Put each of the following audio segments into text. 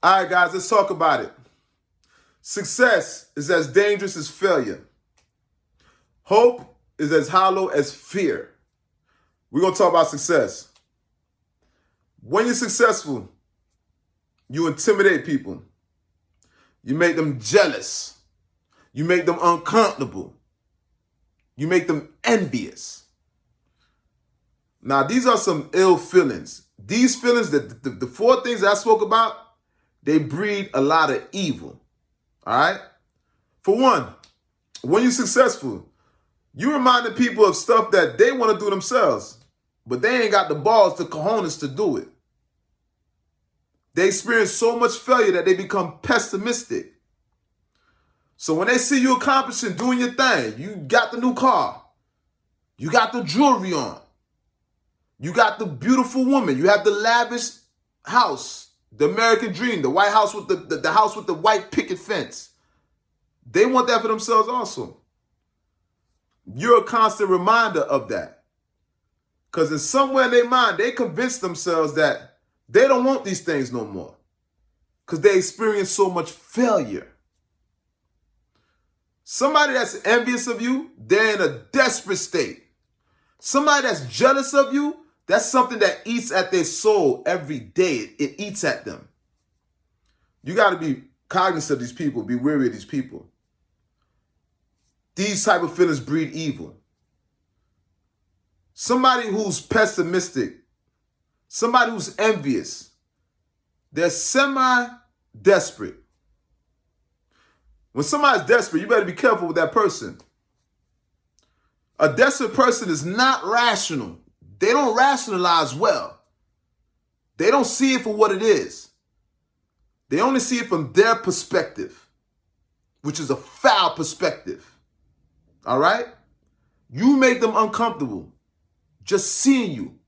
All right, guys, let's talk about it. Success is as dangerous as failure. Hope is as hollow as fear. We're going to talk about success. When you're successful, you intimidate people. You make them jealous. You make them uncomfortable. You make them envious. Now, these are some ill feelings. These feelings, the four things that I spoke about, they breed a lot of evil. All right? For one, when you're successful, you remind the people of stuff that they want to do themselves, but they ain't got the balls, the cojones to do it. They experience so much failure that they become pessimistic. So when they see you accomplishing, doing your thing, you got the new car, you got the jewelry on, you got the beautiful woman, you have the lavish house, the American dream, the White House with the house with the white picket fence. They want that for themselves also. You're a constant reminder of that. Because in somewhere in their mind, they convince themselves that they don't want these things no more. Because they experience so much failure. Somebody that's envious of you, they're in a desperate state. Somebody that's jealous of you, that's something that eats at their soul every day. It eats at them. You got to be cognizant of these people, be wary of these people. These type of feelings breed evil. Somebody who's pessimistic, somebody who's envious, they're semi-desperate. When somebody's desperate, you better be careful with that person. A desperate person is not rational. They don't rationalize well. They don't see it for what it is. They only see it from their perspective, which is a foul perspective. All right? You make them uncomfortable. Just seeing you,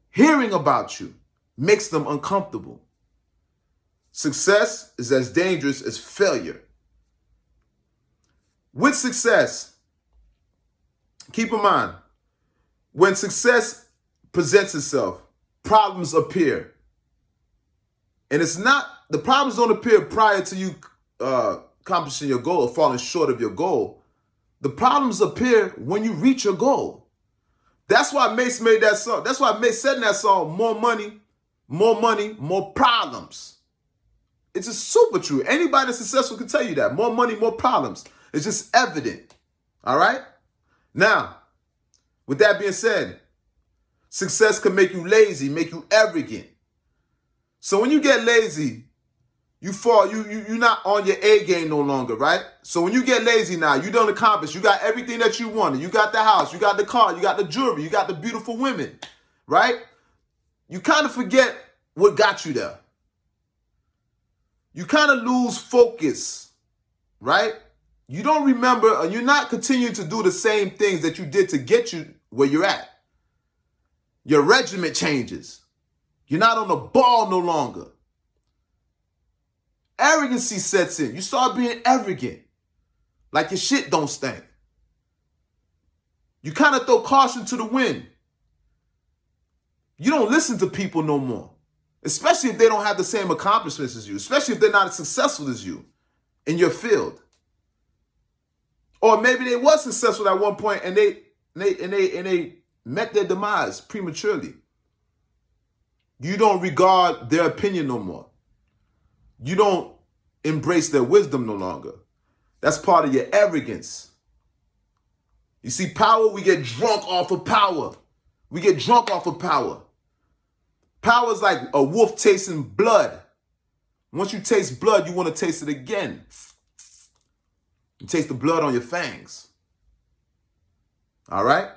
hearing about you, makes them uncomfortable. Success is as dangerous as failure. With success, keep in mind, when success presents itself, problems appear. And the problems don't appear prior to you accomplishing your goal or falling short of your goal. The problems appear when you reach your goal. That's why Mace made that song. That's why Mace said in that song, more money, more problems. It's just super true. Anybody that's successful can tell you that. More money, more problems. It's just evident. All right? Now, with that being said, success can make you lazy, make you arrogant. So when you get lazy, you fall, you're not on your A game no longer, right? So when you get lazy now, you don't accomplish. You got everything that you wanted. You got the house, you got the car, you got the jewelry, you got the beautiful women, right? You kind of forget what got you there. You kind of lose focus, right? You don't remember, and you're not continuing to do the same things that you did to get you where you're at. Your regiment changes. You're not on the ball no longer. Arrogancy sets in. You start being arrogant. Like your shit don't stink. You kind of throw caution to the wind. You don't listen to people no more. Especially if they don't have the same accomplishments as you. Especially if they're not as successful as you in your field. Or maybe they were successful at one point and they met their demise prematurely. You don't regard their opinion no more. You don't embrace their wisdom no longer. That's part of your arrogance. You see, power, we get drunk off of power. We get drunk off of power. Power is like a wolf tasting blood. Once you taste blood, you want to taste it again. You taste the blood on your fangs. All right?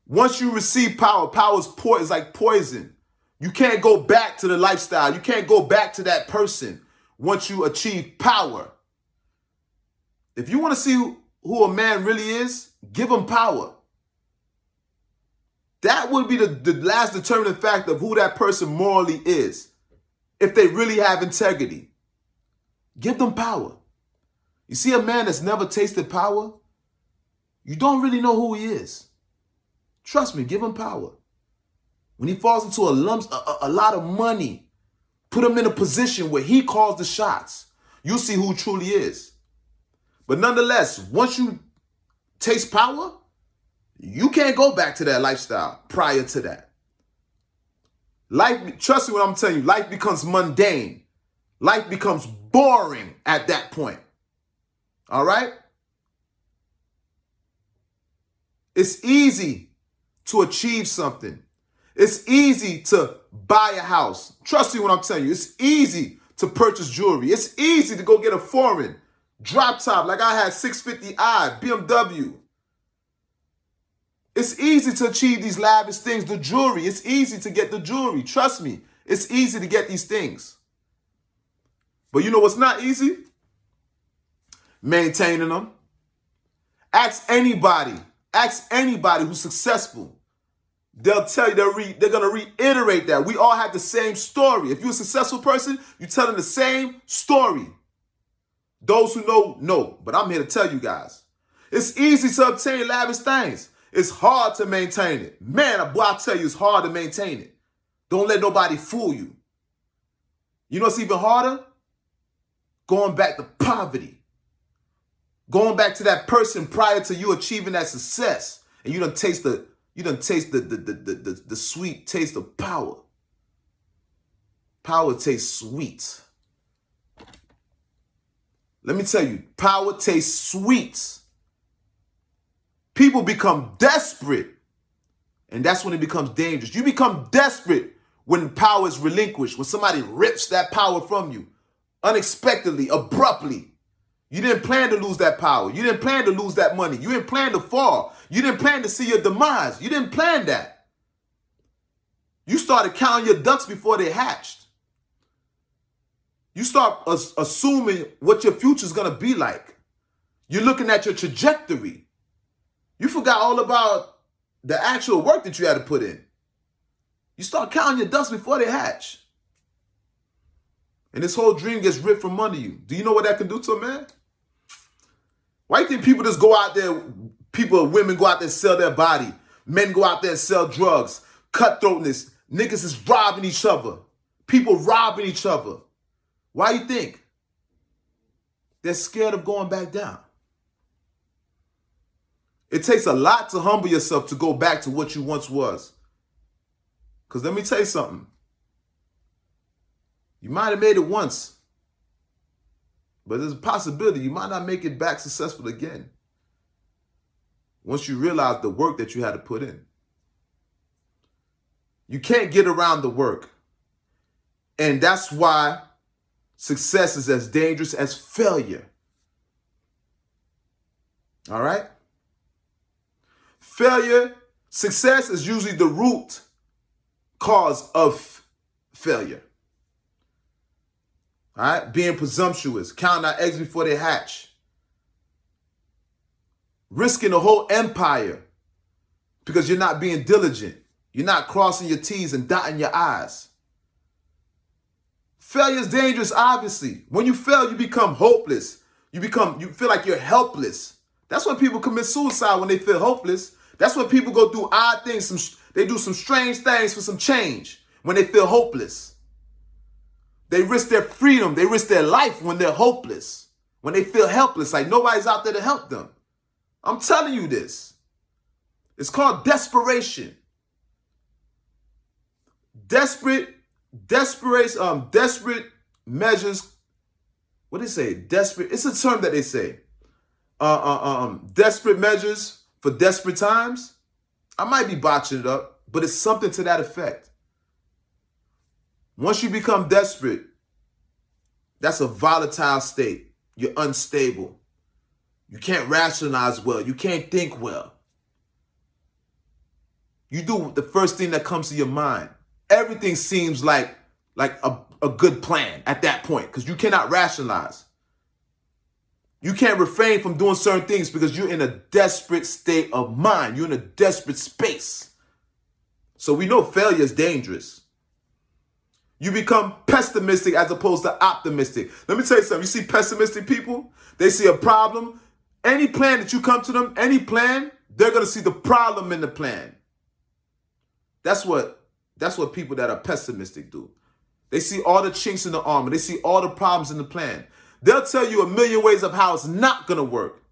Once you receive power, power is like poison. You can't go back to the lifestyle. You can't go back to that person once you achieve power. If you want to see who a man really is, give him power. That would be the last determining factor of who that person morally is. If they really have integrity. Give them power. You see a man that's never tasted power, you don't really know who he is. Trust me, give him power. When he falls into a lot of money, Put him in a position where he calls the shots. You'll see who truly is. But nonetheless, once you taste power, you can't go back to that lifestyle prior to that. Life, trust me when I'm telling you, life becomes mundane. Life becomes boring at that point. All right? It's easy to achieve something. It's easy to buy a house. Trust me when I'm telling you, it's easy to purchase jewelry. It's easy to go get a foreign drop top like I had 650i, BMW. It's easy to achieve these lavish things, the jewelry. It's easy to get the jewelry. Trust me, it's easy to get these things. But you know what's not easy? Maintaining them. Ask anybody who's successful. They'll tell you, they're going to reiterate that. We all have the same story. If you're a successful person, you're telling the same story. Those who know. But I'm here to tell you guys. It's easy to obtain lavish things. It's hard to maintain it. Man, boy, I tell you, it's hard to maintain it. Don't let nobody fool you. You know what's even harder? Going back to poverty. Going back to that person prior to you achieving that success. And you done taste the sweet taste of power. Power tastes sweet. Let me tell you, power tastes sweet. People become desperate, and that's when it becomes dangerous. You become desperate when power is relinquished, when somebody rips that power from you unexpectedly, abruptly. You didn't plan to lose that power. You didn't plan to lose that money. You didn't plan to fall. You didn't plan to see your demise. You didn't plan that. You started counting your ducks before they hatched. You start assuming what your future is going to be like. You're looking at your trajectory. You forgot all about the actual work that you had to put in. You start counting your ducks before they hatch. And this whole dream gets ripped from under you. Do you know what that can do to a man? Why do you think people just go out there, women go out there and sell their body, men go out there and sell drugs, cutthroatness, niggas is robbing each other, people robbing each other? Why you think? They're scared of going back down. It takes a lot to humble yourself to go back to what you once was. Because let me tell you something. You might have made it once, but there's a possibility you might not make it back successful again once you realize the work that you had to put in. You can't get around the work. And that's why success is as dangerous as failure. All right? Success is usually the root cause of failure. All right? Being presumptuous, counting our eggs before they hatch. Risking the whole empire because you're not being diligent. You're not crossing your T's and dotting your I's. Failure is dangerous, obviously. When you fail, you become hopeless. You feel like you're helpless. That's when people commit suicide, when they feel hopeless. That's when people go do odd things. They do some strange things for some change when they feel hopeless. They risk their freedom. They risk their life when they're hopeless. When they feel helpless, like nobody's out there to help them. I'm telling you this. It's called desperation. Desperate measures. What do they say? Desperate. It's a term that they say. Desperate measures for desperate times. I might be botching it up, but it's something to that effect. Once you become desperate, that's a volatile state. You're unstable. You can't rationalize well. You can't think well. You do the first thing that comes to your mind. Everything seems like a good plan at that point because you cannot rationalize. You can't refrain from doing certain things because you're in a desperate state of mind. You're in a desperate space. So we know failure is dangerous. You become pessimistic as opposed to optimistic. Let me tell you something. You see pessimistic people, they see a problem. Any plan that you come to them, any plan, they're going to see the problem in the plan. That's what people that are pessimistic do. They see all the chinks in the armor. They see all the problems in the plan. They'll tell you a million ways of how it's not going to work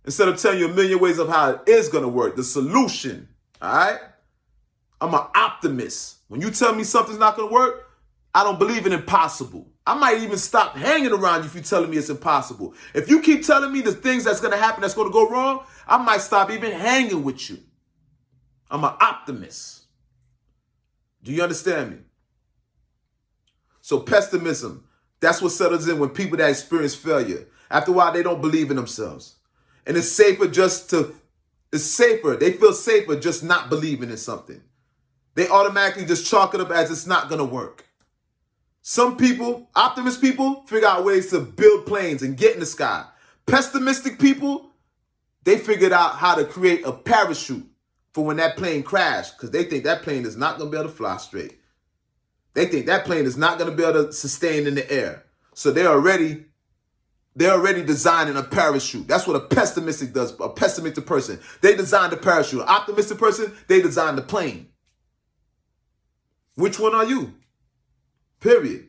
instead of telling you a million ways of how it is going to work, the solution. All right? I'm an optimist. When you tell me something's not going to work, I don't believe in impossible. I might even stop hanging around you if you're telling me it's impossible. If you keep telling me the things that's going to happen that's going to go wrong, I might stop even hanging with you. I'm an optimist. Do you understand me? So pessimism, that's what settles in when people that experience failure. After a while, they don't believe in themselves. And it's safer, they feel safer just not believing in something. They automatically just chalk it up as it's not going to work. Some people, optimist people, figure out ways to build planes and get in the sky. Pessimistic people, they figured out how to create a parachute for when that plane crashed, because they think that plane is not going to be able to fly straight. They think that plane is not going to be able to sustain in the air. So they're already designing a parachute. That's what a pessimistic does, a pessimistic person. They design the parachute. An optimistic person, they design the plane. Which one are you? Period.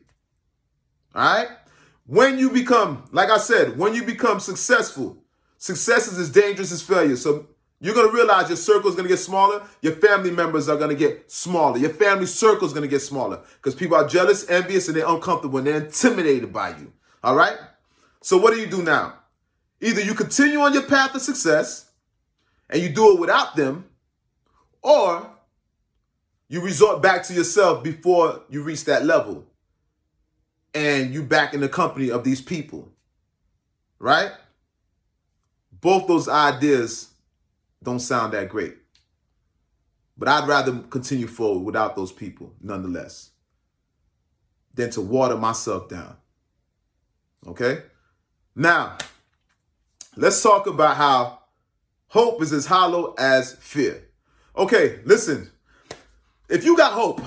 All right? When you become, like I said, when you become successful, success is as dangerous as failure. So you're going to realize your circle is going to get smaller. Your family members are going to get smaller. Your family circle is going to get smaller because people are jealous, envious, and they're uncomfortable and they're intimidated by you. All right? So what do now? Either you continue on your path of success and you do it without them, or you resort back to yourself before you reach that level and you back in the company of these people, right? Both those ideas don't sound that great. But I'd rather continue forward without those people, nonetheless, than to water myself down. Okay? Now, let's talk about how hope is as hollow as fear. Okay, listen. If you got hope,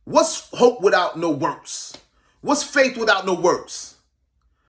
what's hope without no works? What's faith without no works?